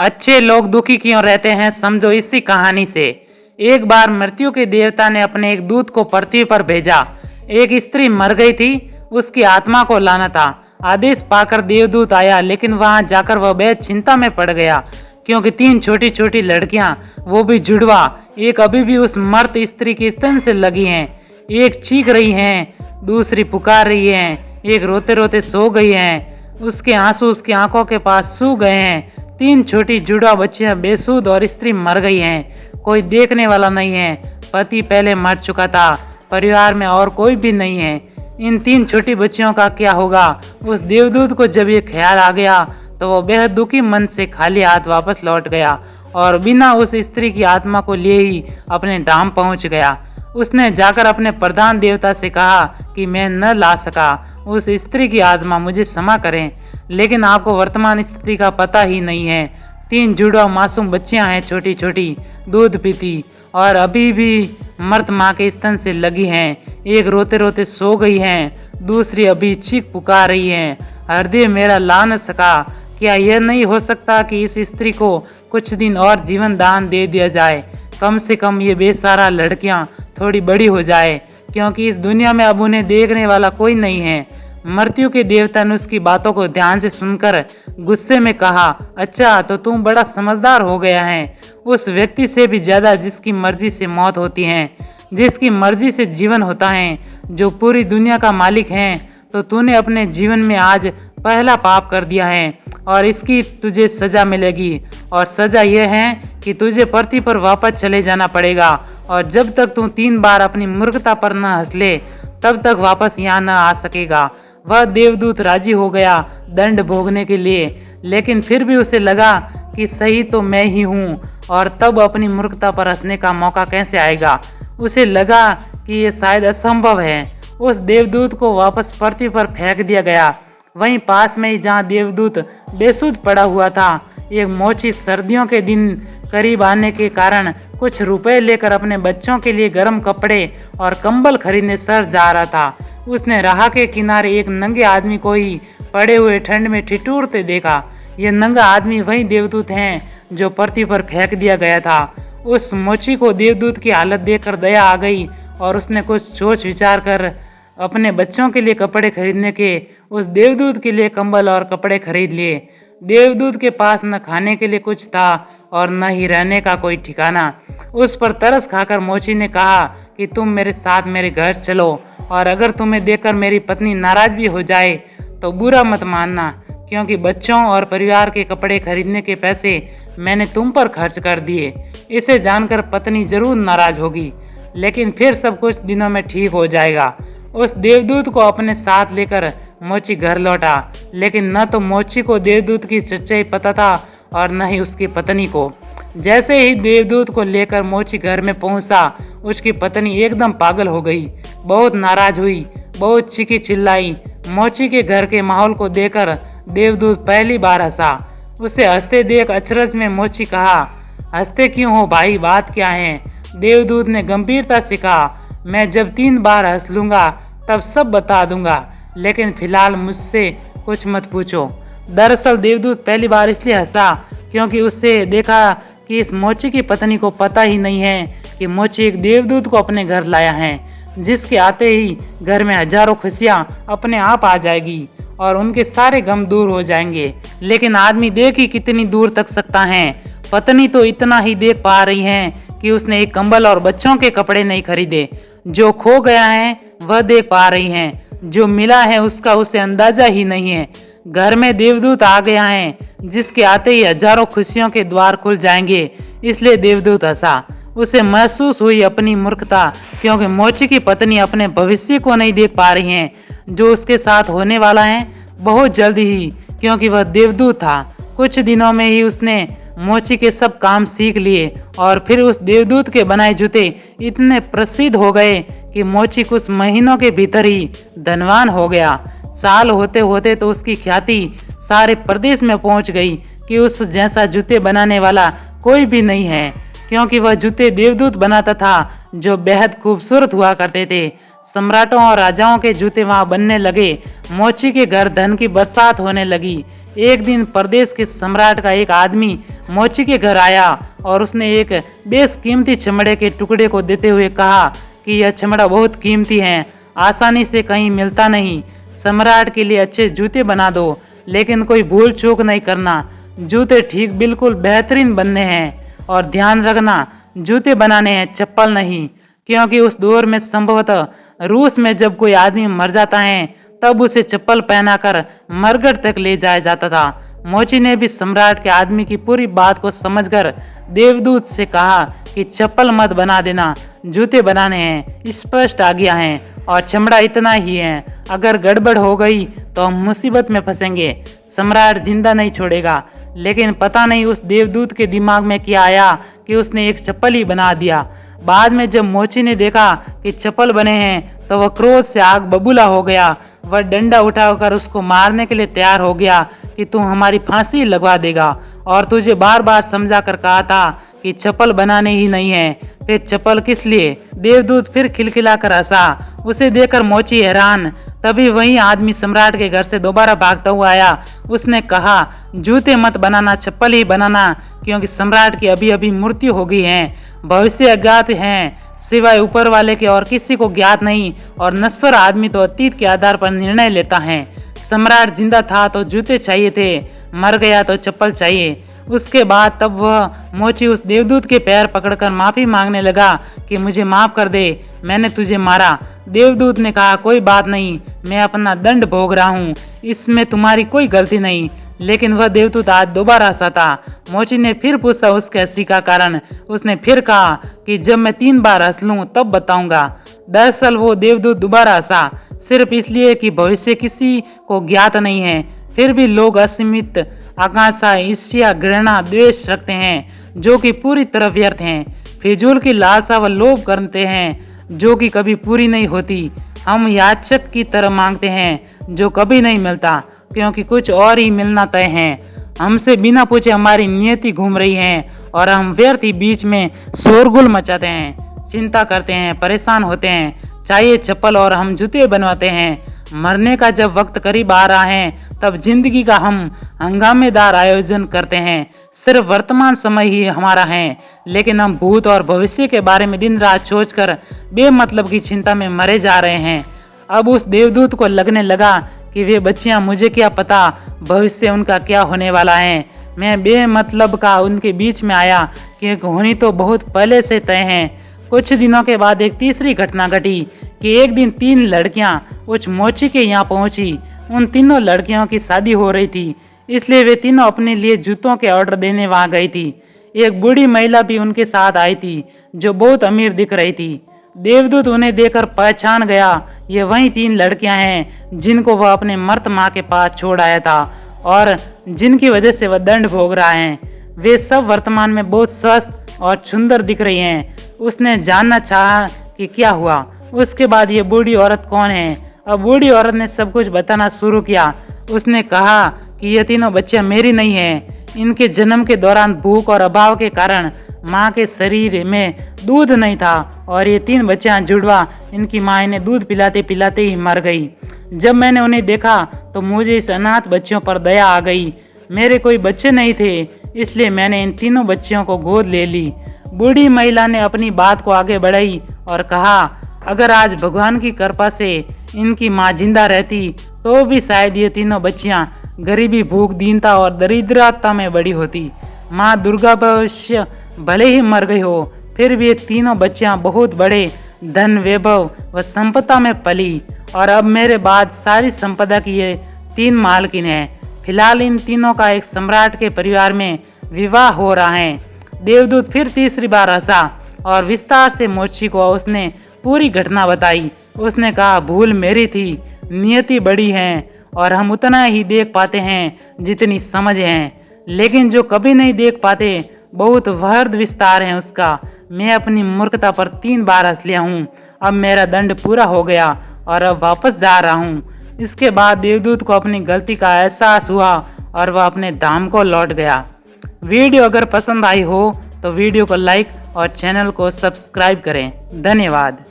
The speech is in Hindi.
अच्छे लोग दुखी क्यों रहते हैं, समझो इसी कहानी से। एक बार मृत्यु के देवता ने अपने एक दूत को पृथ्वी पर भेजा। एक स्त्री मर गई थी, उसकी आत्मा को लाना था। आदेश पाकर देवदूत आया, लेकिन वहां जाकर वह बेहद चिंता में पड़ गया, क्योंकि 3 छोटी छोटी लड़कियां, वो भी जुड़वा, एक अभी भी उस मर्त स्त्री के स्तन से लगी हैं। एक चीख रही हैं, दूसरी पुकार रही हैं, एक रोते रोते सो गई हैं। उसके आंसू उसकी आंखों के पास सूख गए हैं। 3 छोटी जुड़वा बच्चियां बेसुध और स्त्री मर गई हैं। कोई देखने वाला नहीं है। पति पहले मर चुका था। परिवार में और कोई भी नहीं है। इन 3 छोटी बच्चियों का क्या होगा? उस देवदूत को जब ये ख्याल आ गया तो वो बेहद दुखी मन से खाली हाथ वापस लौट गया और बिना उस स्त्री की आत्मा को लिए ही अपने धाम पहुंच गया। उसने जाकर अपने प्रधान देवता से कहा कि मैं न ला सका, उस स्त्री की आत्मा मुझे क्षमा करें। लेकिन आपको वर्तमान स्थिति का पता ही नहीं है। 3 जुड़वा मासूम बच्चियां हैं, छोटी छोटी, दूध पीती और अभी भी मर्त माँ के स्तन से लगी हैं। एक रोते रोते सो गई हैं, दूसरी अभी चीख पुकार रही हैं। हृदय मेरा ला न सका। क्या यह नहीं हो सकता कि इस स्त्री को कुछ दिन और जीवन दान दे दिया जाए? कम से कम ये बेसहारा लड़कियां थोड़ी बड़ी हो जाए, क्योंकि इस दुनिया में अब उन्हें देखने वाला कोई नहीं है। मृत्यु के देवता ने उसकी बातों को ध्यान से सुनकर गुस्से में कहा, अच्छा तो तुम बड़ा समझदार हो गया है। उस व्यक्ति से भी ज्यादा जिसकी मर्जी से मौत होती है, जिसकी मर्जी से जीवन होता है, जो पूरी दुनिया का मालिक है, तो तूने अपने जीवन में आज पहला पाप कर दिया है और इसकी तुझे सजा मिलेगी। और सजा यह है कि तुझे पृथ्वी पर वापस चले जाना पड़ेगा और जब तक तू 3 बार अपनी मूर्खता पर न हंस ले तब तक वापस यहाँ न आ सकेगा। वह देवदूत राजी हो गया दंड भोगने के लिए, लेकिन फिर भी उसे लगा कि सही तो मैं ही हूँ और तब अपनी मूर्खता पर हंसने का मौका कैसे आएगा। उसे लगा कि ये शायद असंभव है। उस देवदूत को वापस पृथ्वी पर फेंक दिया गया। वहीं पास में ही जहाँ देवदूत बेसुध पड़ा हुआ था, एक मोची सर्दियों के दिन करीब आने के कारण कुछ रुपए लेकर अपने बच्चों के लिए गर्म कपड़े और कंबल खरीदने शहर जा रहा था। उसने राह के किनारे एक नंगे आदमी को ही पड़े हुए ठंड में ठिठुरते देखा। ये नंगा आदमी वही देवदूत हैं जो पृथ्वी पर फेंक दिया गया था। उस मोची को देवदूत की हालत देखकर दया आ गई और उसने कुछ सोच विचार कर अपने बच्चों के लिए कपड़े खरीदने के उस देवदूत के लिए कंबल और कपड़े खरीद लिए। देवदूत के पास न खाने के लिए कुछ था और न ही रहने का कोई ठिकाना। उस पर तरस खाकर मोची ने कहा कि तुम मेरे साथ मेरे घर चलो और अगर तुम्हें देखकर मेरी पत्नी नाराज भी हो जाए तो बुरा मत मानना, क्योंकि बच्चों और परिवार के कपड़े खरीदने के पैसे मैंने तुम पर खर्च कर दिए। इसे जानकर पत्नी जरूर नाराज होगी, लेकिन फिर सब कुछ दिनों में ठीक हो जाएगा। उस देवदूत को अपने साथ लेकर मोची घर लौटा, लेकिन न तो मोची को देवदूत की सच्चाई पता था और न ही उसकी पत्नी को। जैसे ही देवदूत को लेकर मोची घर में पहुंचा, उसकी पत्नी एकदम पागल हो गई, बहुत नाराज हुई, बहुत चीखी चिल्लाई। मोची के घर के माहौल को देखकर देवदूत पहली बार हंसा। उसे हंसते देख अचरज में मोची कहा, हंसते क्यों हो भाई, बात क्या है? देवदूत ने गंभीरता से कहा, मैं जब 3 बार हंस लूंगा तब सब बता दूंगा, लेकिन फिलहाल मुझसे कुछ मत पूछो। दरअसल देवदूत पहली बार इसलिए हंसा क्योंकि उससे देखा कि इस मोची की पत्नी को पता ही नहीं है कि मोची एक देवदूत को अपने घर लाया है, जिसके आते ही घर में हजारों खुशियां अपने आप आ जाएगी और उनके सारे गम दूर हो जाएंगे। लेकिन आदमी देख ही कितनी दूर तक सकता है। पत्नी तो इतना ही देख पा रही है कि उसने एक कंबल और बच्चों के कपड़े नहीं खरीदे। जो खो गया है वह देख पा रही हैं, जो मिला है उसका उसे अंदाजा ही नहीं है। घर में देवदूत आ गया है, जिसके आते ही हजारों खुशियों के द्वार खुल जाएंगे। इसलिए देवदूत हंसा। उसे महसूस हुई अपनी मूर्खता, क्योंकि मोची की पत्नी अपने भविष्य को नहीं देख पा रही हैं, जो उसके साथ होने वाला है बहुत जल्द ही, क्योंकि वह देवदूत था। कुछ दिनों में ही उसने मोची के सब काम सीख लिए और फिर उस देवदूत के बनाए जूते इतने प्रसिद्ध हो गए कि मोची कुछ महीनों के भीतर ही धनवान हो गया। साल होते होते तो उसकी ख्याति सारे प्रदेश में पहुंच गई कि उस जैसा जूते बनाने वाला कोई भी नहीं है, क्योंकि वह जूते देवदूत बनाता था जो बेहद खूबसूरत हुआ करते थे। सम्राटों और राजाओं के जूते वहां बनने लगे। मोची के घर धन की बरसात होने लगी। एक दिन प्रदेश के सम्राट का एक आदमी मोची के घर आया और उसने एक बेशकीमती चमड़े के टुकड़े को देते हुए कहा कि यह चमड़ा बहुत कीमती है, आसानी से कहीं मिलता नहीं। सम्राट के लिए अच्छे जूते बना दो, लेकिन कोई भूल चूक नहीं करना। जूते ठीक बिल्कुल बेहतरीन बनने हैं, और ध्यान रखना जूते बनाने हैं, चप्पल नहीं। क्योंकि उस दौर में संभवतः रूस में जब कोई आदमी मर जाता है तब उसे चप्पल पहनाकर मरघट तक ले जाया जाता था। मोची ने भी सम्राट के आदमी की पूरी बात को समझकर देवदूत से कहा कि चप्पल मत बना देना, जूते बनाने हैं, स्पष्ट आज्ञा है, और चमड़ा इतना ही है। अगर गड़बड़ हो गई तो हम मुसीबत में फंसेंगे। सम्राट जिंदा नहीं छोड़ेगा। लेकिन पता नहीं उस देवदूत के दिमाग में क्या आया कि उसने एक चप्पल ही बना दिया। बाद में जब मोची ने देखा कि चप्पल बने हैं तो वह क्रोध से आग बबूला हो गया। वह डंडा उठाकर उसको मारने के लिए तैयार हो गया कि तू हमारी फांसी लगवा देगा, और तुझे बार बार समझा कर कहा था कि चप्पल बनाने ही नहीं है, फिर चप्पल किस लिए। देवदूत फिर खिलखिलाकर हंसा। उसे देखकर मोची हैरान। तभी वही आदमी सम्राट के घर से दोबारा भागता हुआ आया। उसने कहा, जूते मत बनाना, चप्पल ही बनाना, क्योंकि सम्राट की अभी अभी मृत्यु हो गई है। भविष्य अज्ञात है, सिवाय ऊपर वाले के और किसी को ज्ञात नहीं, और नश्वर आदमी तो अतीत के आधार पर निर्णय लेता है। सम्राट जिंदा था तो जूते चाहिए थे, मर गया तो चप्पल चाहिए। उसके बाद तब वह मोची उस देवदूत के पैर पकड़कर माफी मांगने लगा कि मुझे माफ कर दे, मैंने तुझे मारा। देवदूत ने कहा, कोई बात नहीं, मैं अपना दंड भोग रहा हूँ, इसमें तुम्हारी कोई गलती नहीं। लेकिन वह देवदूत आज दोबारा हंसा था। मोची ने फिर पूछा उसके हंसी का कारण। उसने फिर कहा कि जब मैं 3 बार हंस लूं तब बताऊंगा। दरअसल वो देवदूत दोबारा हंसा, सिर्फ इसलिए कि भविष्य किसी को ज्ञात नहीं है। फिर भी लोग असीमित आकांक्षा, ईर्ष्या, घृणा, द्वेष रखते हैं जो कि पूरी तरह व्यर्थ हैं। फिजूल की लालसा व लोभ करते हैं जो कि कभी पूरी नहीं होती। हम याचक की तरह मांगते हैं जो कभी नहीं मिलता, क्योंकि कुछ और ही मिलना तय है। हमसे बिना पूछे हमारी नियति घूम रही है, और हम व्यर्थ ही बीच में शोरगुल मचाते हैं, चिंता करते हैं, परेशान होते हैं। चाहिए चप्पल और हम जूते बनवाते हैं। मरने का जब वक्त करीब आ रहा है तब जिंदगी का हम हंगामेदार आयोजन करते हैं। सिर्फ वर्तमान समय ही हमारा है, लेकिन हम भूत और भविष्य के बारे में दिन रात सोचकर बेमतलब की चिंता में मरे जा रहे हैं। अब उस देवदूत को लगने लगा कि वे बच्चियां, मुझे क्या पता भविष्य उनका क्या होने वाला है। मैं बेमतलब का उनके बीच में आया, क्योंकि होनी तो बहुत पहले से तय है। कुछ दिनों के बाद एक तीसरी घटना घटी कि एक दिन 3 लड़कियां उस मोची के यहाँ पहुंची। उन तीनों लड़कियों की शादी हो रही थी, इसलिए वे तीनों अपने लिए जूतों के ऑर्डर देने वहां गई थी। एक बूढ़ी महिला भी उनके साथ आई थी जो बहुत अमीर दिख रही थी। देवदूत उन्हें देखकर पहचान गया। ये वही 3 लड़कियां हैं जिनको वह अपने मर्द माँ के पास छोड़ आया था, और जिनकी वजह से वह दंड भोग रहा है। वे सब वर्तमान में बहुत स्वस्थ और सुंदर दिख रही हैं। उसने जानना चाहा कि क्या हुआ। उसके बाद ये बूढ़ी औरत कौन है। अब बूढ़ी औरत ने सब कुछ बताना शुरू किया। उसने कहा कि ये तीनों बच्चियां मेरी नहीं हैं। इनके जन्म के दौरान भूख और अभाव के कारण माँ के शरीर में दूध नहीं था, और ये 3 बच्चियां जुड़वा इनकी माँ ने दूध पिलाते पिलाते ही मर गई। जब मैंने उन्हें देखा तो मुझे इस अनाथ बच्चियों पर दया आ गई। मेरे कोई बच्चे नहीं थे, इसलिए मैंने इन तीनों बच्चियों को गोद ले ली। बूढ़ी महिला ने अपनी बात को आगे बढ़ाई और कहा, अगर आज भगवान की कृपा से इनकी माँ जिंदा रहती तो भी शायद ये तीनों बच्चियां गरीबी, भूख, दीनता और दरिद्रता में बड़ी होती। माँ दुर्गा भविष्य भले ही मर गई हो, फिर भी ये तीनों बच्चियां बहुत बड़े धन, वैभव व संपदा में पली, और अब मेरे बाद सारी संपदा की ये 3 मालकिन है। फिलहाल इन तीनों का एक सम्राट के परिवार में विवाह हो रहा है। देवदूत फिर तीसरी बार हंसा और विस्तार से मोची को उसने पूरी घटना बताई। उसने कहा, भूल मेरी थी, नियति बड़ी है, और हम उतना ही देख पाते हैं जितनी समझ है, लेकिन जो कभी नहीं देख पाते बहुत वृहद विस्तार है उसका। मैं अपनी मूर्खता पर 3 बार हंस लिया हूँ। अब मेरा दंड पूरा हो गया और अब वापस जा रहा हूँ। इसके बाद देवदूत को अपनी गलती का एहसास हुआ और वह अपने धाम को लौट गया। वीडियो अगर पसंद आई हो तो वीडियो को लाइक और चैनल को सब्सक्राइब करें। धन्यवाद।